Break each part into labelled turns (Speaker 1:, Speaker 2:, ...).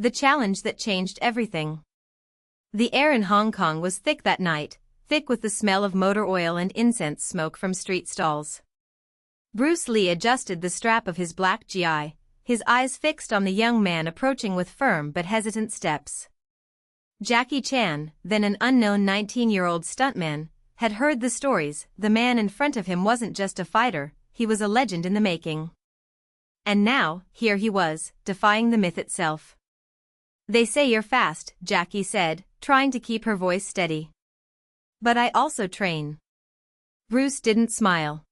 Speaker 1: The challenge that changed everything. The air in Hong Kong was thick that night, thick with the smell of motor oil and incense smoke from street stalls. Bruce Lee adjusted the strap of his black GI, his eyes fixed on the young man approaching with firm but hesitant steps. Jackie Chan, then an unknown 19-year-old stuntman, had heard the stories. The man in front of him wasn't just a fighter, he was a legend in the making. And now, here he was, defying the myth itself. "They say you're fast," Jackie said, trying to keep her voice steady. "But I also train." Bruce didn't smile.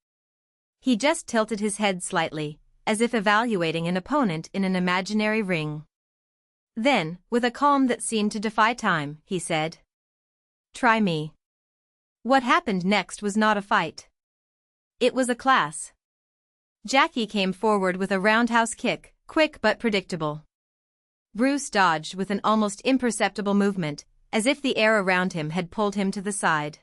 Speaker 1: He just tilted his head slightly, as if evaluating an opponent in an imaginary ring. Then, with a calm that seemed to defy time, he said, "Try me." What happened next was not a fight. It was a class. Jackie came forward with a roundhouse kick, quick but predictable. Bruce dodged with an almost imperceptible movement, as if the air around him had pulled him to the side.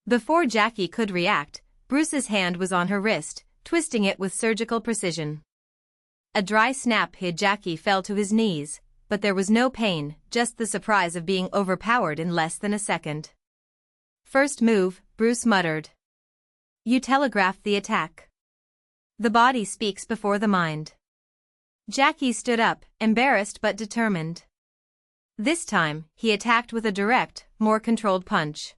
Speaker 1: Before Jackie could react, Bruce's hand was on her wrist, twisting it with surgical precision. A dry snap hid. Jackie fell to his knees, but there was no pain, just the surprise of being overpowered in less than a second. "First move," Bruce muttered. "You telegraphed the attack. The body speaks before the mind." Jackie stood up, embarrassed but determined. This time, he attacked with a direct, more controlled punch.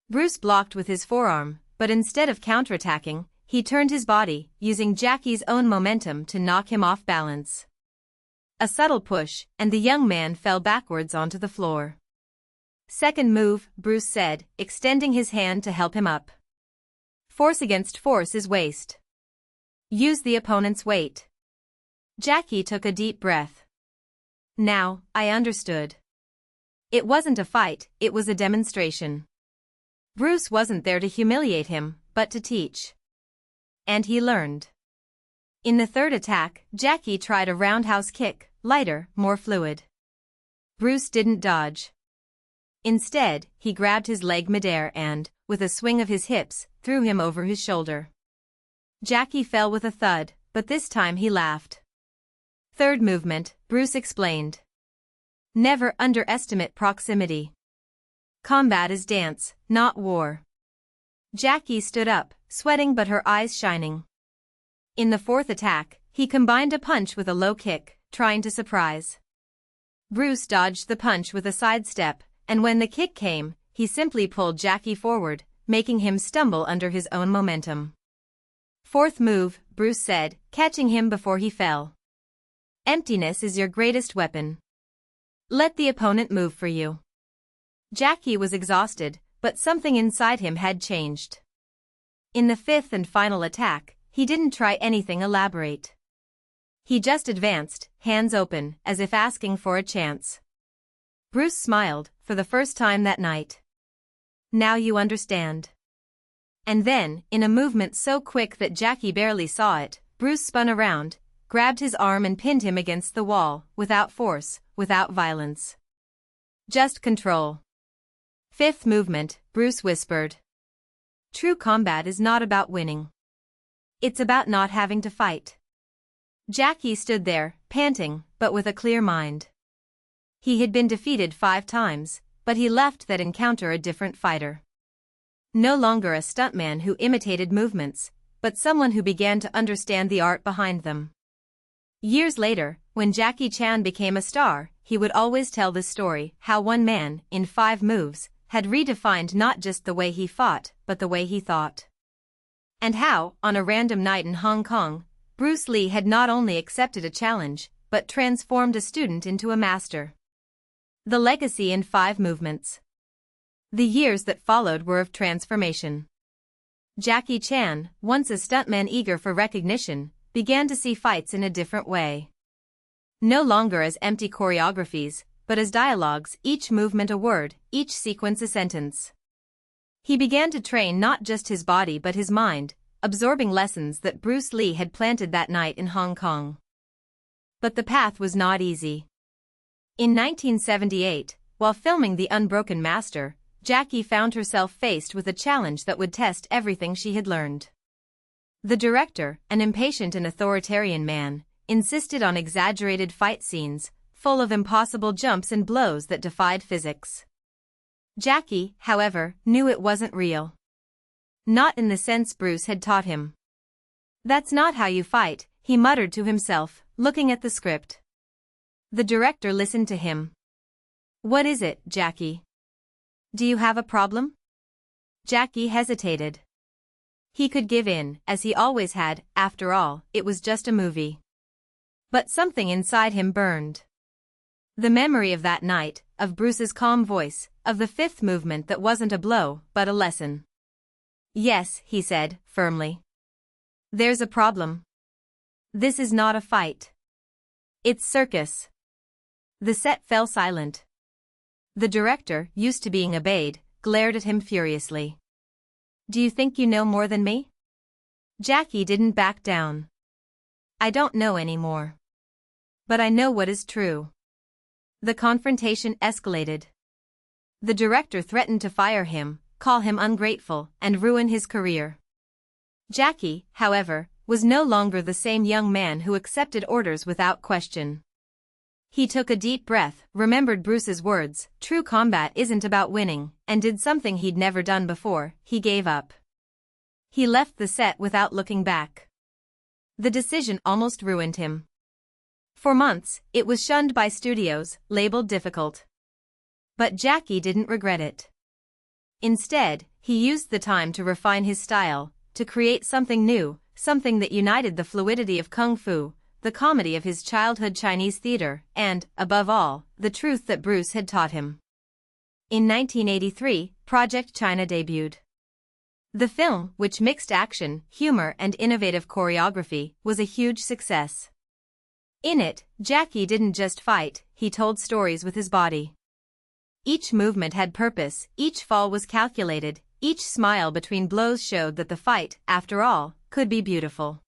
Speaker 1: Bruce blocked with his forearm, but instead of counterattacking, he turned his body, using Jackie's own momentum to knock him off balance. A subtle push, and the young man fell backwards onto the floor. "Second move," Bruce said, extending his hand to help him up. "Force against force is waste. Use the opponent's weight." Jackie took a deep breath. Now, I understood. It wasn't a fight, it was a demonstration. Bruce wasn't there to humiliate him, but to teach. And he learned. In the third attack, Jackie tried a roundhouse kick, lighter, more fluid. Bruce didn't dodge. Instead, he grabbed his leg midair and, with a swing of his hips, threw him over his shoulder. Jackie fell with a thud, but this time he laughed. "Third movement," Bruce explained. "Never underestimate proximity. Combat is dance, not war." Jackie stood up, sweating but her eyes shining. In the fourth attack, he combined a punch with a low kick, trying to surprise. Bruce dodged the punch with a sidestep, and when the kick came, he simply pulled Jackie forward, making him stumble under his own momentum. "Fourth move," Bruce said, catching him before he fell. "Emptiness is your greatest weapon. Let the opponent move for you." Jackie was exhausted, but something inside him had changed. In the fifth and final attack, he didn't try anything elaborate. He just advanced, hands open, as if asking for a chance. Bruce smiled, for the first time that night. "Now you understand." And then, in a movement so quick that Jackie barely saw it, Bruce spun around, grabbed his arm and pinned him against the wall, without force, without violence. Just control. "Fifth movement," Bruce whispered. "True combat is not about winning. It's about not having to fight." Jackie stood there, panting, but with a clear mind. He had been defeated 5 times, but he left that encounter a different fighter. No longer a stuntman who imitated movements, but someone who began to understand the art behind them. Years later, when Jackie Chan became a star, he would always tell this story, how one man, in 5 moves, had redefined not just the way he fought, but the way he thought. And how, on a random night in Hong Kong, Bruce Lee had not only accepted a challenge, but transformed a student into a master. The legacy in 5 movements. The years that followed were of transformation. Jackie Chan, once a stuntman eager for recognition, began to see fights in a different way. No longer as empty choreographies, but as dialogues, each movement a word, each sequence a sentence. He began to train not just his body but his mind, absorbing lessons that Bruce Lee had planted that night in Hong Kong. But the path was not easy. In 1978, while filming The Unbroken Master, Jackie found herself faced with a challenge that would test everything she had learned. The director, an impatient and authoritarian man, insisted on exaggerated fight scenes, full of impossible jumps and blows that defied physics. Jackie, however, knew it wasn't real. Not in the sense Bruce had taught him. "That's not how you fight," he muttered to himself, looking at the script. The director listened to him. "What is it, Jackie? Do you have a problem?" Jackie hesitated. He could give in, as he always had. After all, it was just a movie. But something inside him burned. The memory of that night, of Bruce's calm voice, of the fifth movement that wasn't a blow, but a lesson. "Yes," he said, firmly. "There's a problem. This is not a fight. It's circus." The set fell silent. The director, used to being obeyed, glared at him furiously. "Do you think you know more than me?" Jackie didn't back down. "I don't know anymore. But I know what is true." The confrontation escalated. The director threatened to fire him, call him ungrateful, and ruin his career. Jackie, however, was no longer the same young man who accepted orders without question. He took a deep breath, remembered Bruce's words, "True combat isn't about winning," and did something he'd never done before: he gave up. He left the set without looking back. The decision almost ruined him. For months, it was shunned by studios, labeled difficult. But Jackie didn't regret it. Instead, he used the time to refine his style, to create something new, something that united the fluidity of kung fu, the comedy of his childhood Chinese theater, and, above all, the truth that Bruce had taught him. In 1983, Project China debuted. The film, which mixed action, humor and innovative choreography, was a huge success. In it, Jackie didn't just fight, he told stories with his body. Each movement had purpose, each fall was calculated, each smile between blows showed that the fight, after all, could be beautiful.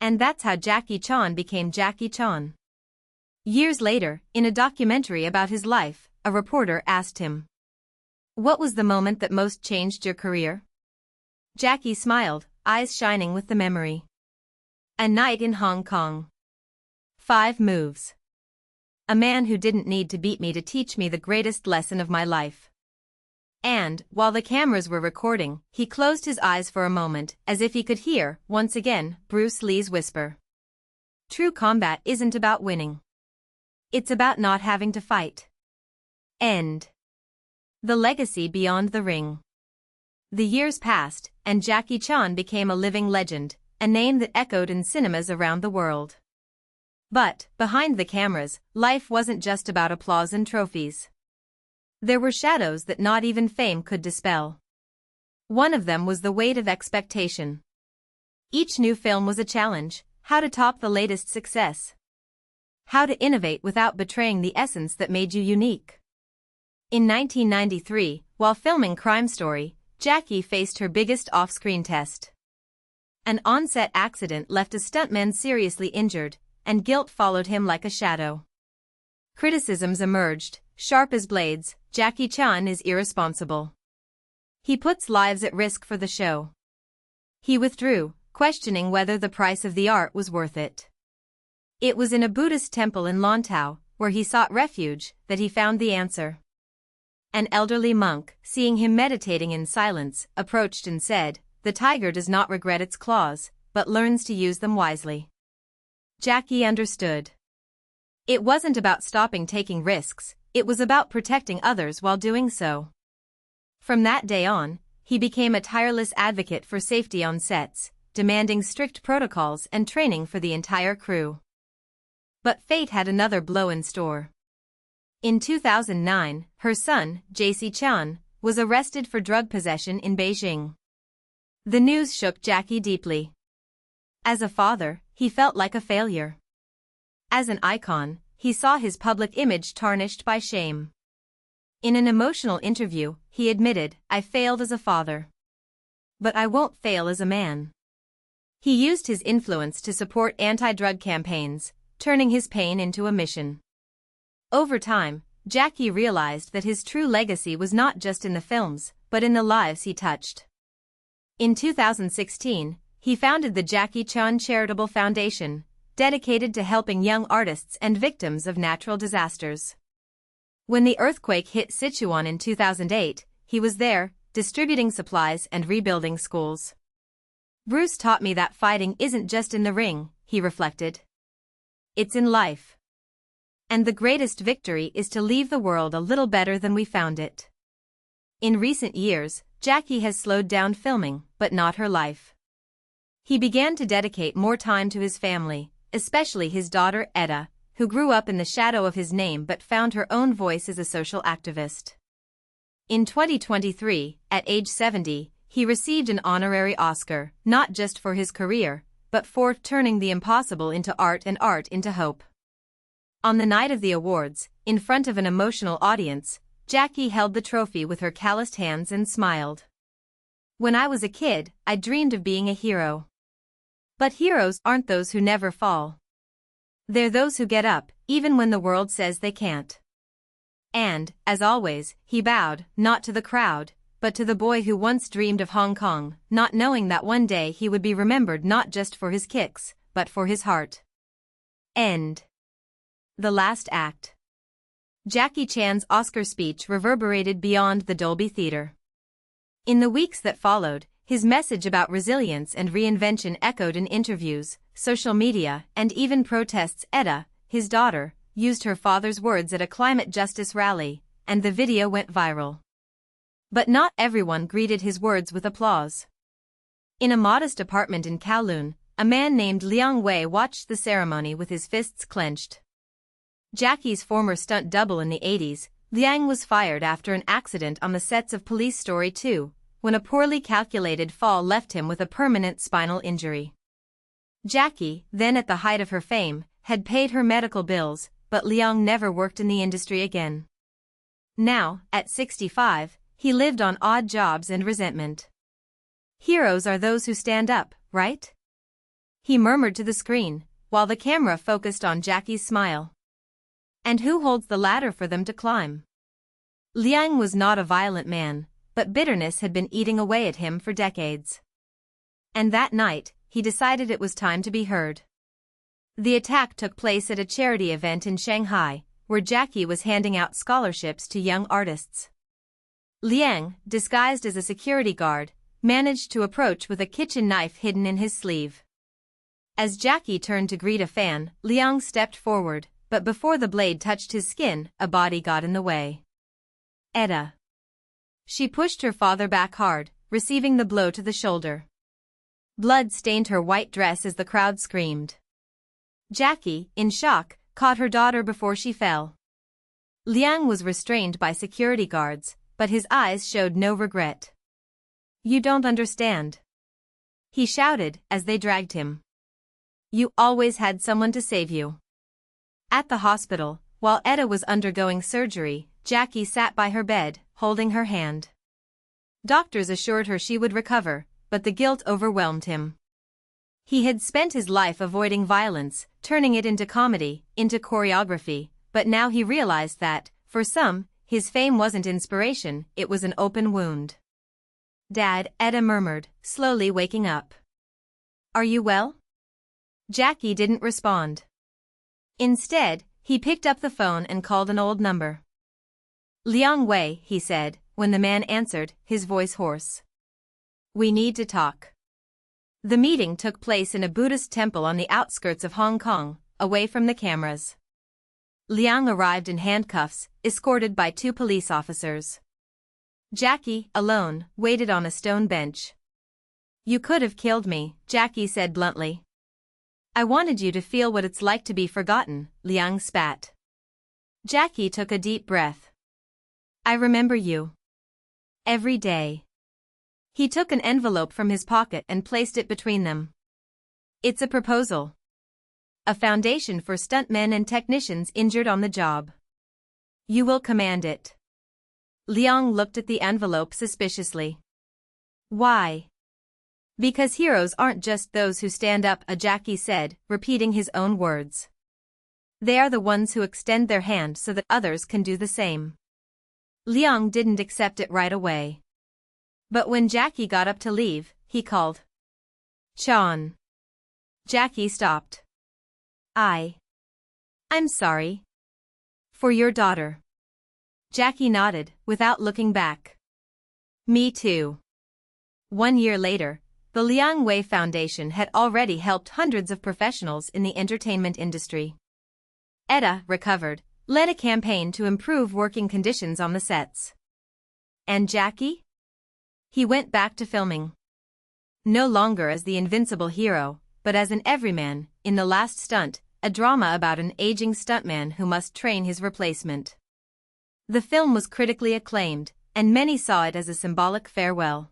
Speaker 1: And that's how Jackie Chan became Jackie Chan. Years later, in a documentary about his life, a reporter asked him, "What was the moment that most changed your career?" Jackie smiled, eyes shining with the memory. "A night in Hong Kong. 5 moves. A man who didn't need to beat me to teach me the greatest lesson of my life." And, while the cameras were recording, he closed his eyes for a moment, as if he could hear, once again, Bruce Lee's whisper. "True combat isn't about winning. It's about not having to fight." End. The legacy beyond the ring. The years passed, and Jackie Chan became a living legend, a name that echoed in cinemas around the world. But, behind the cameras, life wasn't just about applause and trophies. There were shadows that not even fame could dispel. One of them was the weight of expectation. Each new film was a challenge: how to top the latest success. How to innovate without betraying the essence that made you unique. In 1993, while filming Crime Story, Jackie faced her biggest off-screen test. An on-set accident left a stuntman seriously injured, and guilt followed him like a shadow. Criticisms emerged, sharp as blades: Jackie Chan is irresponsible. He puts lives at risk for the show. He withdrew, questioning whether the price of the art was worth it. It was in a Buddhist temple in Lantau, where he sought refuge, that he found the answer. An elderly monk, seeing him meditating in silence, approached and said, "The tiger does not regret its claws, but learns to use them wisely." Jackie understood. It wasn't about stopping taking risks, it was about protecting others while doing so. From that day on, he became a tireless advocate for safety on sets, demanding strict protocols and training for the entire crew. But fate had another blow in store. In 2009, her son, JC Chan, was arrested for drug possession in Beijing. The news shook Jackie deeply. As a father, he felt like a failure. As an icon, he saw his public image tarnished by shame. In an emotional interview, he admitted, "I failed as a father. But I won't fail as a man." He used his influence to support anti-drug campaigns, turning his pain into a mission. Over time, Jackie realized that his true legacy was not just in the films, but in the lives he touched. In 2016, he founded the Jackie Chan Charitable Foundation, dedicated to helping young artists and victims of natural disasters. When the earthquake hit Sichuan in 2008, he was there, distributing supplies and rebuilding schools. Bruce taught me that fighting isn't just in the ring, he reflected. It's in life. And the greatest victory is to leave the world a little better than we found it. In recent years, Jackie has slowed down filming, but not her life. He began to dedicate more time to his family, especially his daughter Etta, who grew up in the shadow of his name but found her own voice as a social activist. In 2023, at age 70, he received an honorary Oscar, not just for his career, but for turning the impossible into art and art into hope. On the night of the awards, in front of an emotional audience, Jackie held the trophy with her calloused hands and smiled. "When I was a kid, I dreamed of being a hero. But heroes aren't those who never fall. They're those who get up, even when the world says they can't." And, as always, he bowed, not to the crowd, but to the boy who once dreamed of Hong Kong, not knowing that one day he would be remembered not just for his kicks, but for his heart. End. The last act. Jackie Chan's Oscar speech reverberated beyond the Dolby Theatre. In the weeks that followed, his message about resilience and reinvention echoed in interviews, social media, and even protests. Etta, his daughter, used her father's words at a climate justice rally, and the video went viral. But not everyone greeted his words with applause. In a modest apartment in Kowloon, a man named Liang Wei watched the ceremony with his fists clenched. Jackie's former stunt double in the 80s, Liang was fired after an accident on the sets of Police Story 2, when a poorly calculated fall left him with a permanent spinal injury. Jackie, then at the height of her fame, had paid her medical bills, but Liang never worked in the industry again. Now, at 65, he lived on odd jobs and resentment. "Heroes are those who stand up, right?" he murmured to the screen, while the camera focused on Jackie's smile. "And who holds the ladder for them to climb?" Liang was not a violent man, but bitterness had been eating away at him for decades. And that night, he decided it was time to be heard. The attack took place at a charity event in Shanghai, where Jackie was handing out scholarships to young artists. Liang, disguised as a security guard, managed to approach with a kitchen knife hidden in his sleeve. As Jackie turned to greet a fan, Liang stepped forward, but before the blade touched his skin, a body got in the way. "Etta." She pushed her father back hard, receiving the blow to the shoulder. Blood stained her white dress as the crowd screamed. Jackie, in shock, caught her daughter before she fell. Liang was restrained by security guards, but his eyes showed no regret. "You don't understand," he shouted as they dragged him. "You always had someone to save you." At the hospital, while Etta was undergoing surgery, Jackie sat by her bed, holding her hand. Doctors assured her she would recover, but the guilt overwhelmed him. He had spent his life avoiding violence, turning it into comedy, into choreography, but now he realized that, for some, his fame wasn't inspiration, it was an open wound. "Dad," Etta murmured, slowly waking up. "Are you well?" Jackie didn't respond. Instead, he picked up the phone and called an old number. "Liang Wei," he said, when the man answered, his voice hoarse. "We need to talk." The meeting took place in a Buddhist temple on the outskirts of Hong Kong, away from the cameras. Liang arrived in handcuffs, escorted by 2 police officers. Jackie, alone, waited on a stone bench. "You could have killed me," Jackie said bluntly. "I wanted you to feel what it's like to be forgotten," Liang spat. Jackie took a deep breath. "I remember you. Every day." He took an envelope from his pocket and placed it between them. "It's a proposal. A foundation for stuntmen and technicians injured on the job. You will command it." Liang looked at the envelope suspiciously. "Why?" "Because heroes aren't just those who stand up," Jackie said, repeating his own words. "They are the ones who extend their hand so that others can do the same." Liang didn't accept it right away. But when Jackie got up to leave, he called. "Chan." Jackie stopped. I'm sorry. For your daughter. Jackie nodded, without looking back. Me too. 1 year later, the Liang Wei Foundation had already helped hundreds of professionals in the entertainment industry. Etta, recovered, led a campaign to improve working conditions on the sets. And Jackie? He went back to filming. No longer as the invincible hero, but as an everyman, in The Last Stunt, a drama about an aging stuntman who must train his replacement. The film was critically acclaimed, and many saw it as a symbolic farewell.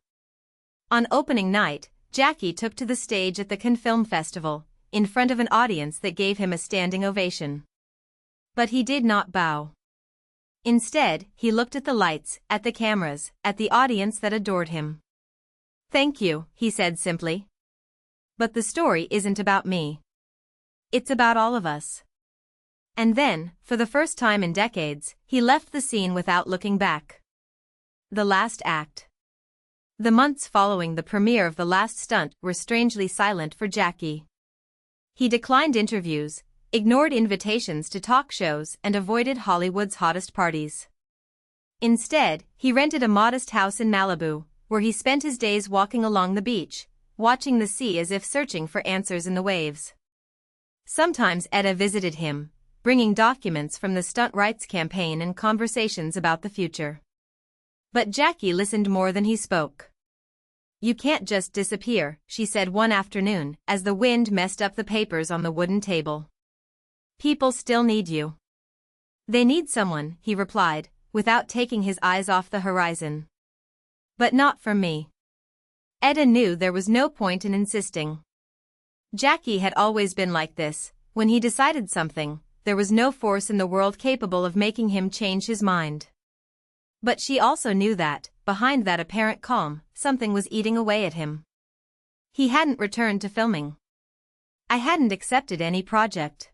Speaker 1: On opening night, Jackie took to the stage at the Cannes Film Festival, in front of an audience that gave him a standing ovation. But he did not bow. Instead, he looked at the lights, at the cameras, at the audience that adored him. "Thank you," he said simply. "But the story isn't about me. It's about all of us." And then, for the first time in decades, he left the scene without looking back. The last act. The months following the premiere of The Last Stunt were strangely silent for Jackie. He declined interviews, ignored invitations to talk shows, and avoided Hollywood's hottest parties. Instead, he rented a modest house in Malibu, where he spent his days walking along the beach, watching the sea as if searching for answers in the waves. Sometimes Etta visited him, bringing documents from the stunt rights campaign and conversations about the future. But Jackie listened more than he spoke. "You can't just disappear," she said one afternoon, as the wind messed up the papers on the wooden table. "People still need you." "They need someone," he replied, without taking his eyes off the horizon. "But not from me." Etta knew there was no point in insisting. Jackie had always been like this. When he decided something, there was no force in the world capable of making him change his mind. But she also knew that, behind that apparent calm, something was eating away at him. He hadn't returned to filming. I hadn't accepted any project.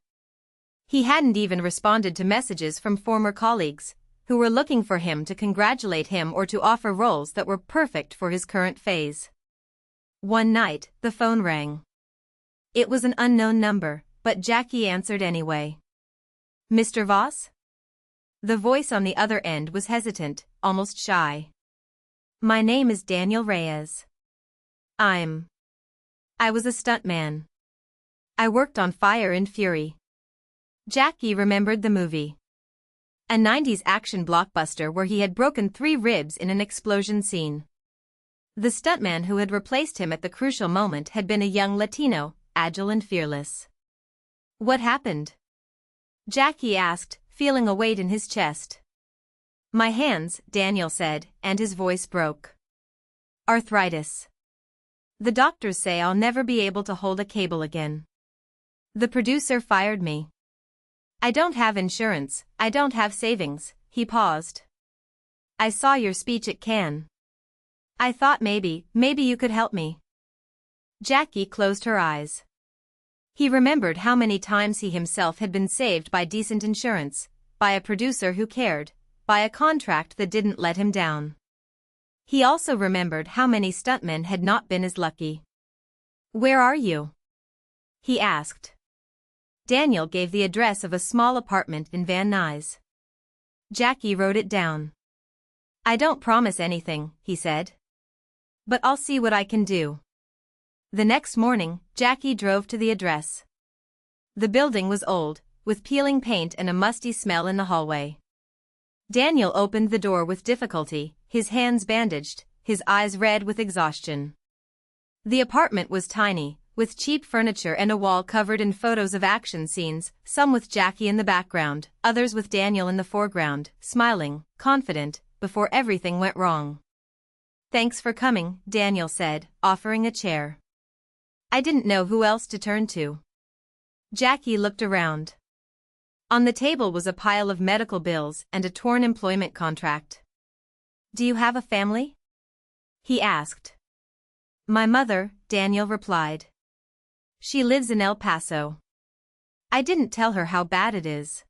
Speaker 1: He hadn't even responded to messages from former colleagues, who were looking for him to congratulate him or to offer roles that were perfect for his current phase. One night, the phone rang. It was an unknown number, but Jackie answered anyway. "Mr. Voss?" The voice on the other end was hesitant, almost shy. "My name is Daniel Reyes. I was a stuntman. I worked on Fire and Fury." Jackie remembered the movie. A 90s action blockbuster where he had broken 3 ribs in an explosion scene. The stuntman who had replaced him at the crucial moment had been a young Latino, agile and fearless. "What happened?" Jackie asked, feeling a weight in his chest. "My hands," Daniel said, and his voice broke. "Arthritis. The doctors say I'll never be able to hold a cable again. The producer fired me. I don't have insurance, I don't have savings." He paused. "I saw your speech at Cannes. I thought maybe you could help me." Jackie closed her eyes. He remembered how many times he himself had been saved by decent insurance, by a producer who cared, by a contract that didn't let him down. He also remembered how many stuntmen had not been as lucky. "Where are you?" he asked. Daniel gave the address of a small apartment in Van Nuys. Jackie wrote it down. "I don't promise anything," he said. "But I'll see what I can do." The next morning, Jackie drove to the address. The building was old, with peeling paint and a musty smell in the hallway. Daniel opened the door with difficulty, his hands bandaged, his eyes red with exhaustion. The apartment was tiny, with cheap furniture and a wall covered in photos of action scenes, some with Jackie in the background, others with Daniel in the foreground, smiling, confident, before everything went wrong. "Thanks for coming," Daniel said, offering a chair. "I didn't know who else to turn to." Jackie looked around. On the table was a pile of medical bills and a torn employment contract. "Do you have a family?" he asked. "My mother," Daniel replied. "She lives in El Paso." "I didn't tell her how bad it is."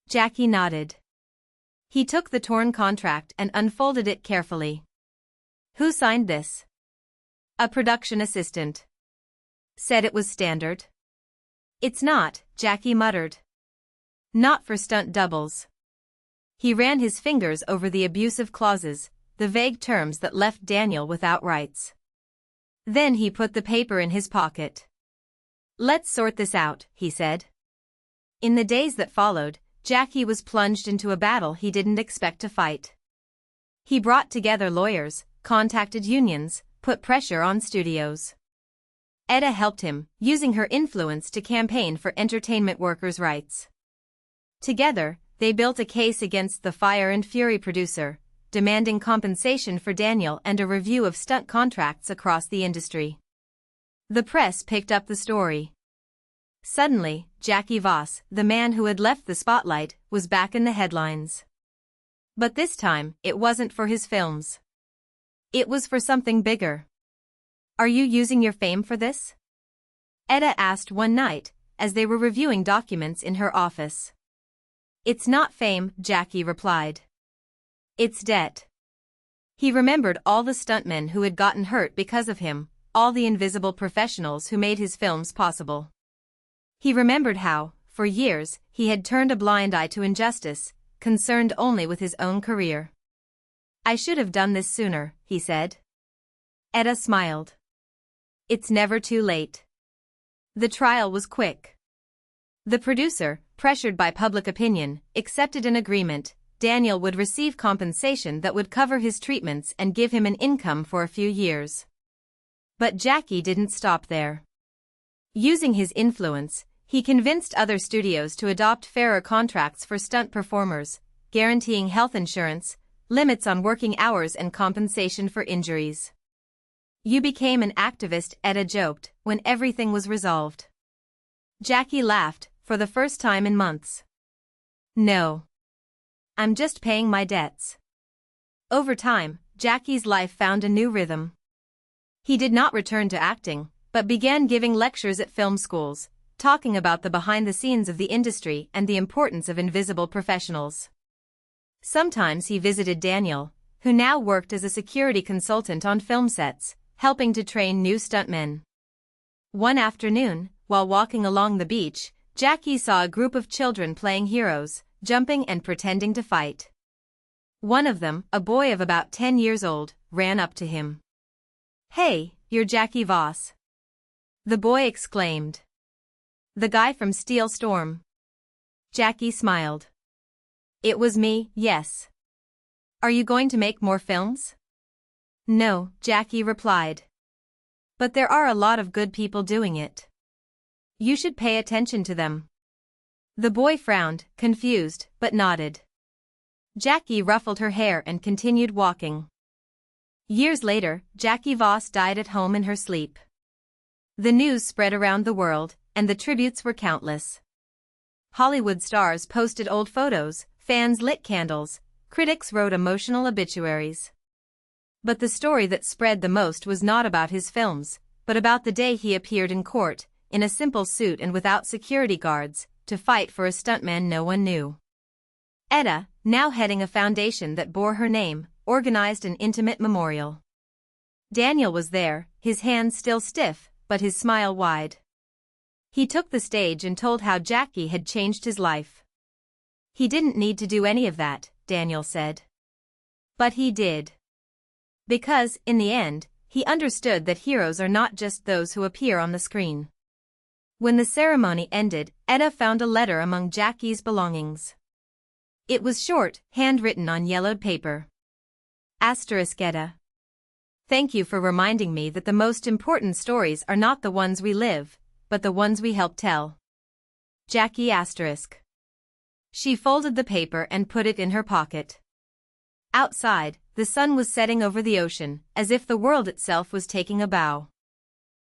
Speaker 1: Jackie nodded. He took the torn contract and unfolded it carefully. "Who signed this?" "A production assistant. Said it was standard." "It's not," Jackie muttered. Not for stunt doubles. He ran his fingers over the abusive clauses, the vague terms that left Daniel without rights. Then he put the paper in his pocket. Let's sort this out, he said. In the days that followed, Jackie was plunged into a battle he didn't expect to fight. He brought together lawyers, contacted unions, put pressure on studios. Etta helped him, using her influence to campaign for entertainment workers' rights. Together, they built a case against the Fire and Fury producer, demanding compensation for Daniel and a review of stunt contracts across the industry. The press picked up the story. Suddenly, Jackie Voss, the man who had left the spotlight, was back in the headlines. But this time, it wasn't for his films. It was for something bigger. Are you using your fame for this? Etta asked one night, as they were reviewing documents in her office. It's not fame, Jackie replied. It's debt. He remembered all the stuntmen who had gotten hurt because of him, all the invisible professionals who made his films possible. He remembered how, for years, he had turned a blind eye to injustice, concerned only with his own career. I should have done this sooner, he said. Etta smiled. It's never too late. The trial was quick. The producer, pressured by public opinion, accepted an agreement. Daniel would receive compensation that would cover his treatments and give him an income for a few years. But Jackie didn't stop there. Using his influence, he convinced other studios to adopt fairer contracts for stunt performers, guaranteeing health insurance, limits on working hours and compensation for injuries. You became an activist, Etta joked, when everything was resolved. Jackie laughed, for the first time in months. No. I'm just paying my debts. Over time, Jackie's life found a new rhythm. He did not return to acting, but began giving lectures at film schools, talking about the behind-the-scenes of the industry and the importance of invisible professionals. Sometimes he visited Daniel, who now worked as a security consultant on film sets, helping to train new stuntmen. One afternoon, while walking along the beach, Jackie saw a group of children playing heroes, jumping and pretending to fight. One of them, a boy of about 10 years old, ran up to him. Hey, you're Jackie Voss. The boy exclaimed. The guy from Steel Storm. Jackie smiled. It was me, yes. Are you going to make more films? No, Jackie replied. But there are a lot of good people doing it. You should pay attention to them. The boy frowned, confused, but nodded. Jackie ruffled her hair and continued walking. Years later, Jackie Voss died at home in her sleep. The news spread around the world, and the tributes were countless. Hollywood stars posted old photos, fans lit candles, critics wrote emotional obituaries. But the story that spread the most was not about his films, but about the day he appeared in court, in a simple suit and without security guards, to fight for a stuntman no one knew. Etta, now heading a foundation that bore her name, organized an intimate memorial. Daniel was there, his hands still stiff, but his smile wide. He took the stage and told how Jackie had changed his life. He didn't need to do any of that, Daniel said. But he did. Because, in the end, he understood that heroes are not just those who appear on the screen. When the ceremony ended, Etta found a letter among Jackie's belongings. It was short, handwritten on yellowed paper. Asterisk Etta. Thank you for reminding me that the most important stories are not the ones we live, but the ones we help tell. Jackie asterisk. She folded the paper and put it in her pocket. Outside, the sun was setting over the ocean, as if the world itself was taking a bow.